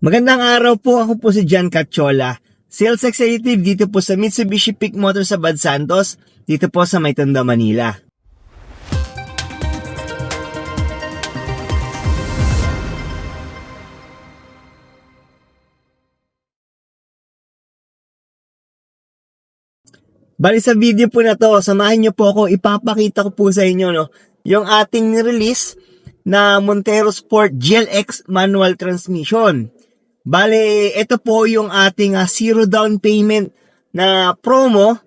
Magandang araw po, ako po si John Cachola, Sales Executive dito po sa Mitsubishi Peak Motors sa Bad Santos, dito po sa Maytondo, Manila. Bali sa video po na to, samahan nyo po ako, ipapakita ko po sa inyo yung ating release na Montero Sport GLX manual transmission. Bale, ito po yung ating zero down payment na promo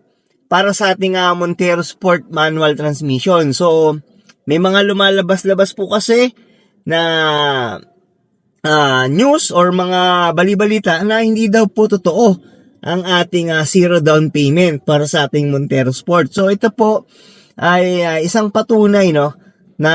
para sa ating Montero Sport manual transmission. So, may mga lumalabas-labas po kasi na news or mga balibalita na hindi daw po totoo ang ating zero down payment para sa ating Montero Sport. So, ito po ay isang patunay na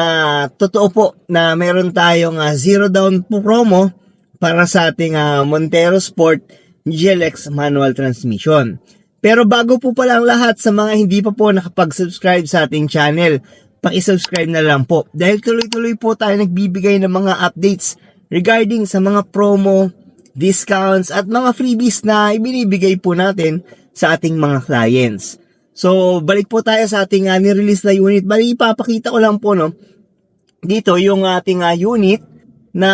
totoo po na meron tayong zero down promo para sa ating Montero Sport GLX manual transmission. Pero bago po pala ang lahat, sa mga hindi pa po nakapag-subscribe sa ating channel, paki-subscribe na lang po. Dahil tuloy-tuloy po tayo nagbibigay ng mga updates regarding sa mga promo, discounts, at mga freebies na ibinibigay po natin sa ating mga clients. So, balik po tayo sa ating ni-release na unit. Bali, ipapakita ko lang po dito yung ating unit na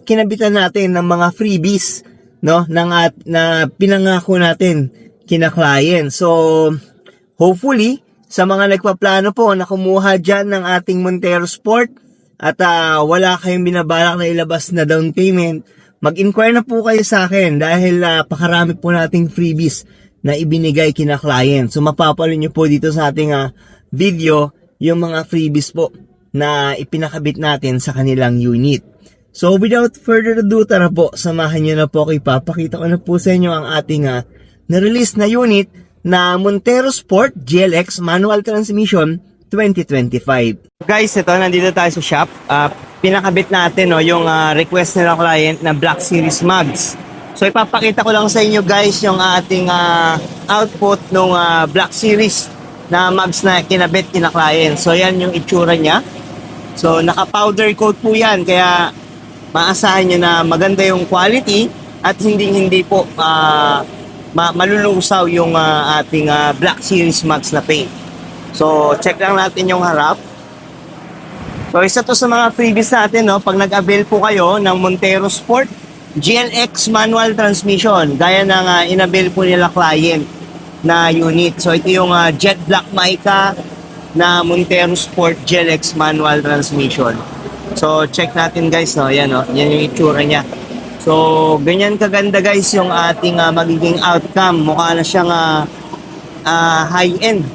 kinabitan natin ng mga freebies na pinangako natin kina client. So, hopefully, sa mga nagpaplano po na kumuha dyan ng ating Montero Sport at wala kayong binabalak na ilabas na down payment, mag-inquire na po kayo sa akin dahil pakarami po nating freebies na ibinigay kina client. So, mapapalo nyo po dito sa ating video yung mga freebies po na ipinakabit natin sa kanilang unit. So, without further ado, tara po, samahan nyo na po ako. Ipapakita ko na po sa inyo ang ating na-release na unit na Montero Sport GLX Manual Transmission 2025. Guys, ito, nandito tayo sa shop. Pinakabit natin yung request nila client na Black Series mugs. So, ipapakita ko lang sa inyo guys yung ating output ng Black Series na mugs na kinabit kina client. So, yan yung itsura niya. So, naka-powder coat po yan. Kaya, maasahan nyo na maganda yung quality at hindi po malulusaw yung ating Black Series mugs na paint. So, check lang natin yung harap. So, isa to sa mga freebies natin, pag nag-avail po kayo ng Montero Sport GLX manual transmission, gaya ng in-avail po nila client na unit. So, ito yung Jet Black Mica na Montero Sport GLX manual transmission. So, check natin guys, yan yung itsura niya. So, ganyan kaganda guys yung ating magiging outcome. Mukha na siyang high-end,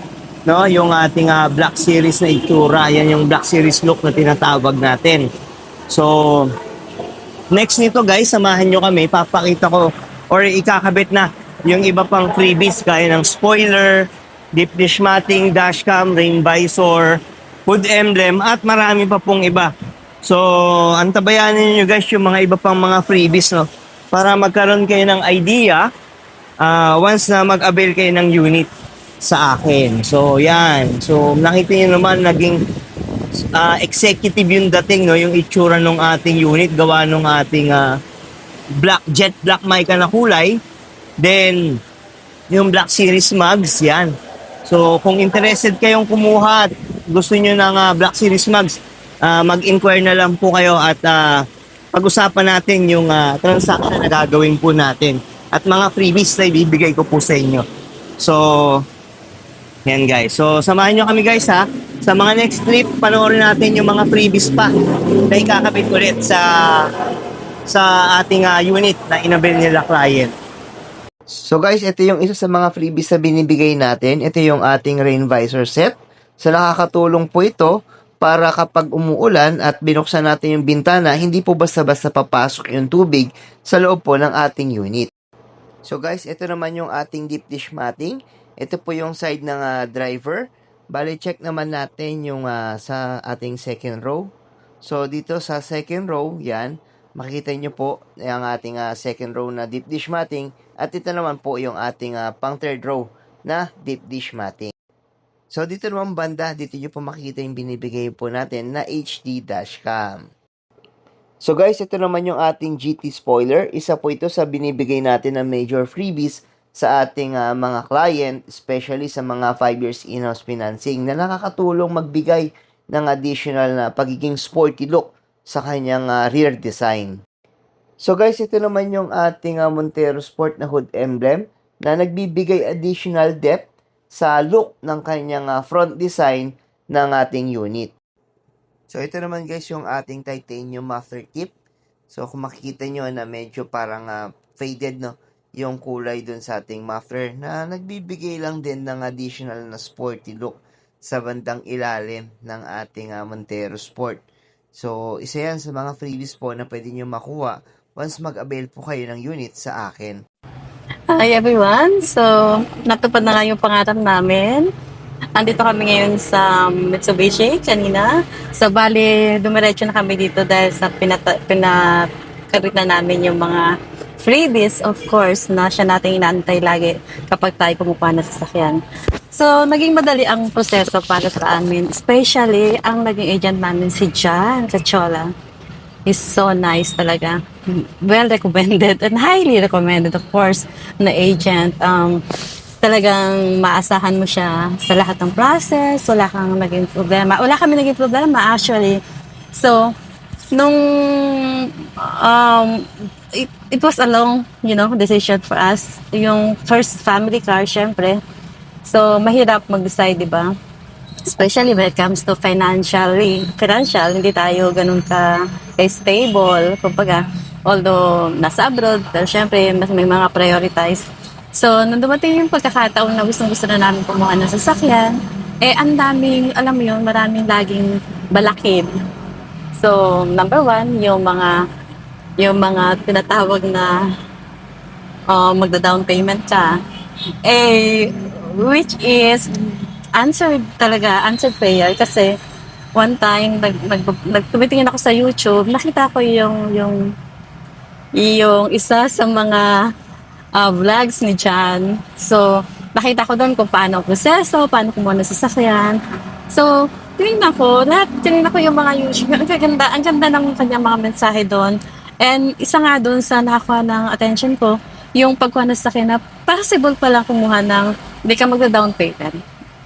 yung ating Black Series na itsura. Yan yung Black Series look na tinatawag natin. So, next nito guys, samahan nyo kami. Papakita ko or ikakabit na yung iba pang freebies gaya ng spoiler, deep dish matting, dashcam, rain visor, hood emblem, at marami pa pong iba. So, antabayanin nyo guys yung mga iba pang mga freebies, para magkaroon kayo ng idea once na mag-avail kayo ng unit sa akin. So, yan. So, nakita nyo naman, naging executive yung dating, yung itsura ng ating unit, gawa ng ating Jet Black Mica na kulay. Then, yung Black Series mugs, yan. So, kung interested kayong kumuha at gusto nyo ng Black Series mugs, mag-inquire na lang po kayo at pag-usapan natin yung transaction na gagawin po natin at mga freebies na ibibigay ko po sa inyo. So, yan guys. So, samahan nyo kami guys ha. Sa mga next clip, panoorin natin yung mga freebies pa na ikakabit ulit sa ating unit na inabil nila client. So guys, ito yung isa sa mga freebies na binibigay natin. Ito yung ating rain visor set. So, nakakatulong po ito para kapag umuulan at binuksan natin yung bintana, hindi po basta-basta papasok yung tubig sa loob po ng ating unit. So guys, ito naman yung ating deep dish matting. Ito po yung side ng driver. Bali, check naman natin yung sa ating second row. So dito sa second row, yan, makikita nyo po yung ating second row na deep dish matting. At ito naman po yung ating pang third row na deep dish matting. So, dito naman banda, dito nyo po makikita yung binibigay po natin na HD dashcam. So guys, ito naman yung ating GT spoiler. Isa po ito sa binibigay natin na major freebies sa ating mga client, especially sa mga 5 years in-house financing na nakakatulong magbigay ng additional na pagiging sporty look sa kanyang rear design. So guys, ito naman yung ating Montero Sport na hood emblem na nagbibigay additional depth sa look ng kanyang front design ng ating unit. So ito naman guys yung ating titanium muffler tip. So kung makikita nyo na medyo parang faded no, yung kulay dun sa ating muffler na nagbibigay lang din ng additional na sporty look sa bandang ilalim ng ating Montero Sport. So isa yan sa mga freebies po na pwede nyo makuha once mag-avail po kayo ng unit sa akin. Hi everyone! So, natupad na nga yung pangarap namin. Andito kami ngayon sa Mitsubishi kanina. So, bali, dumiretso na kami dito dahil sa pinakarit na namin yung mga freebies, of course, na siya natin inaantay lagi kapag tayo kumukuha ng sasakyan. So, naging madali ang proseso para sa amin. Especially, ang naging agent namin si John Cachola. Is so nice talaga. Well recommended and highly recommended, of course, na agent. Talagang maasahan mo siya sa lahat ng process. Wala kang naging problema. Wala kami naging problema, actually. So, nung it was a long, decision for us. Yung first family car, syempre. So, mahirap mag-decide, di ba? Especially when it comes to financial, hindi tayo ganun ka-stable. Kumbaga, although nasa abroad, pero syempre, may mga prioritize. So, nung dumating yung pagkakataon na gusto na namin kumuha ng sasakyan, ang daming, alam mo yun, maraming laging balakid. So, number one, yung mga tinatawag na magda-down payment ka, which is answered prayer kasi one time tumitingin ako sa YouTube, nakita ko yung isa sa mga vlogs ni John. So nakita ko doon kung paano ang proseso, paano kumuha ng sasakyan. So tinignan ko yung mga YouTube. Ang ganda ng kanyang mga mensahe doon. And isa nga doon sa nakakuha ng attention ko, yung pagkuha ng sasakyan na possible pala kumuha ng hindi ka magda-down payment.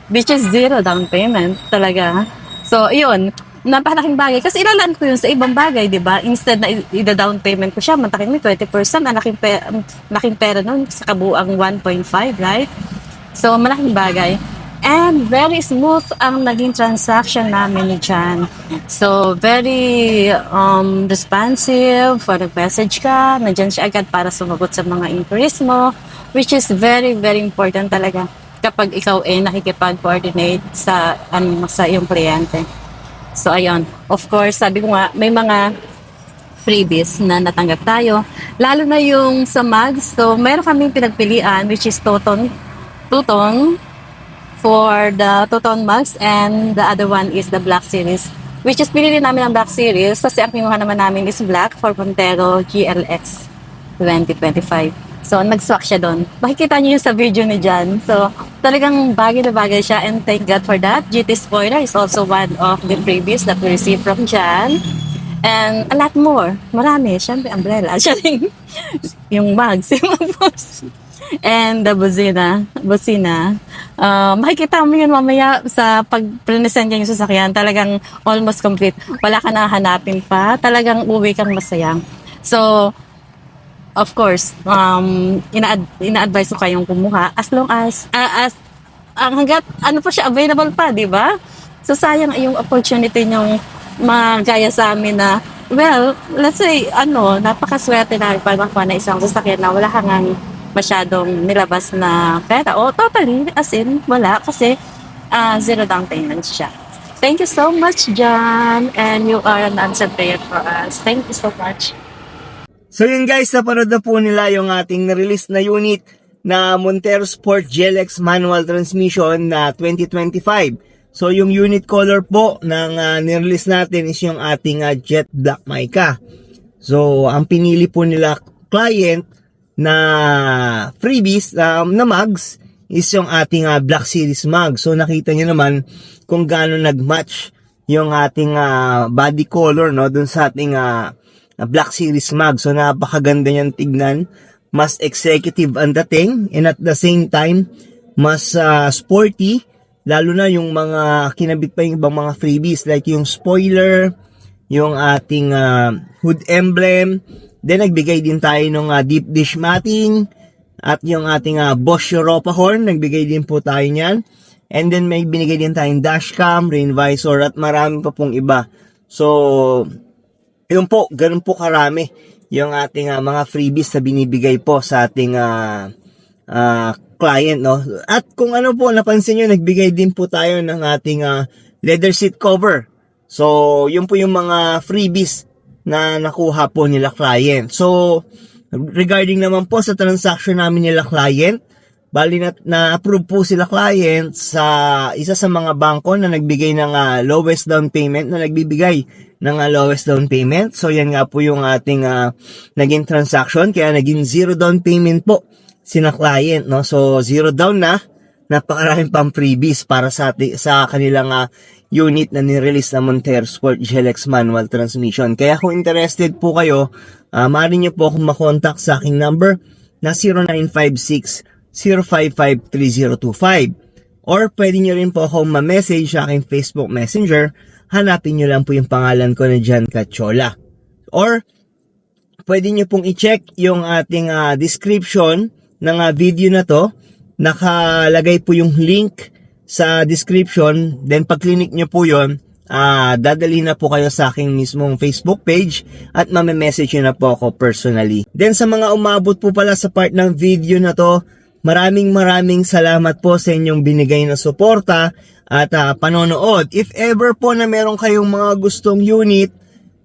Which is zero down payment talaga. So, yun. Napakalaking bagay. Kasi ilalaan ko yun sa ibang bagay, di ba? Instead na i-down payment ko siya, mantakin mo 20%, malaking pera nun sa kabuang 1.5, right? So, malaking bagay. And very smooth ang naging transaction namin ni John. So, very responsive for the message ka. Nandiyan siya agad para sumagot sa mga inquiries mo, which is very, very important talaga kapag ikaw nakikipag-coordinate sa iyong kliyente. So, ayun. Of course, sabi ko nga, may mga freebies na natanggap tayo. Lalo na yung sa mugs. So, meron kaming pinagpilian, which is Tutong for the Tuton mugs, and the other one is the Black Series. Which is, pinili namin ang Black Series kasi ang kinuha naman namin is Black for Montero GLX 2025. So, nag-swak siya doon. Makikita niyo yung sa video ni John. So, talagang bagay na bagay siya, and thank God for that. GT Spoiler is also one of the freebies that we received from John. And a lot more. Marami. Siyempre, umbrella. Yung mugs. And the buzina. Makikita mo yun mamaya sa pag-present niya yung sasakyan. Talagang almost complete. Wala ka na hanapin pa. Talagang uwi kang masaya. So, of course, ina-advise ko kayong kumuha as long as hanggat pa siya available pa, di ba? So sayang yung opportunity nyong magaya sa amin na, well, let's say, napakaswerte na para makuha na isang sasakyan na wala kang masyadong nilabas na pera. O totally, as in, wala. Kasi zero down payment siya. Thank you so much, John. And you are an answered prayer for us. Thank you so much. So yun guys, napanood na po nila yung ating na-release na unit na Montero Sport GLX manual transmission na 2025. So yung unit color po ng nirelease natin is yung ating Jet Black Mica. So ang pinili po nila client na freebies na mugs is yung ating Black Series mug. So nakita nyo naman kung gaano nag-match yung ating body color, no, dun sa ating na Black Series Mag. So napakaganda niyan tignan. Mas executive ang dating and at the same time, mas sporty. Lalo na yung mga kinabit pa yung ibang mga freebies like yung spoiler, yung ating hood emblem. Then nagbigay din tayo ng deep dish matting at yung ating Bosch Europa horn. Nagbigay din po tayo niyan. And then may binigay din tayong dashcam, rain visor at marami pa pong iba. So, yun po, ganun po karami yung ating mga freebies na binibigay po sa ating client, no? At kung ano po, napansin nyo, nagbigay din po tayo ng ating leather seat cover. So, yun po yung mga freebies na nakuha po nila client. So, regarding naman po sa transaction namin nila client, bali na-approve po sila client sa isa sa mga bangko na nagbigay ng lowest down payment, na nagbibigay ng lowest down payment. So, yan nga po yung ating naging transaction. Kaya naging zero down payment po sina client, no? So, zero down na, napakaraming pang freebies para sa kanilang unit na nirelease na Montero Sport GLX manual transmission. Kaya kung interested po kayo, maaari nyo po akong makontak sa aking number na 0956-055-3025. Or pwede nyo rin po akong ma-message sa aking Facebook Messenger. Hanapin nyo lang po yung pangalan ko na Jan Cachola. Or pwede nyo pong i-check yung ating description ng video na to. Nakalagay po yung link sa description. Then pag click nyo po yun, dadali na po kayo sa aking mismong Facebook page at mamemessage nyo na po ako personally. Then sa mga umabot po pala sa part ng video na to, maraming salamat po sa inyong binigay na suporta at panonood. If ever po na meron kayong mga gustong unit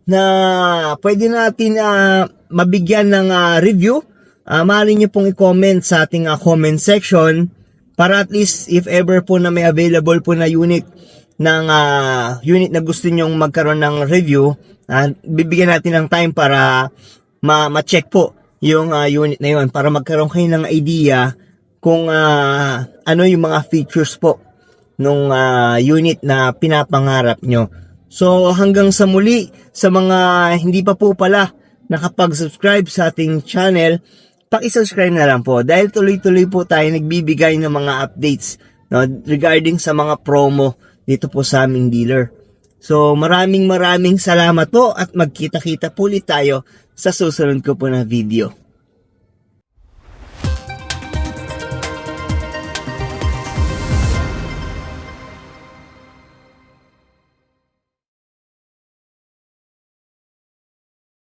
na pwede natin mabigyan ng review, maaari nyo pong i-comment sa ating comment section para at least if ever po na may available po na unit ng unit na gusto nyong magkaroon ng review, bibigyan natin ng time para ma-check po yung unit na yun para magkaroon kayo ng idea kung ano yung mga features po nung unit na pinapangarap nyo. So hanggang sa muli, sa mga hindi pa po pala nakapag-subscribe sa ating channel, paki-subscribe na lang po dahil tuloy-tuloy po tayo nagbibigay ng mga updates, no, regarding sa mga promo dito po sa aming dealer. So maraming salamat po at magkita-kita po ulit tayo sa susunod ko po na video.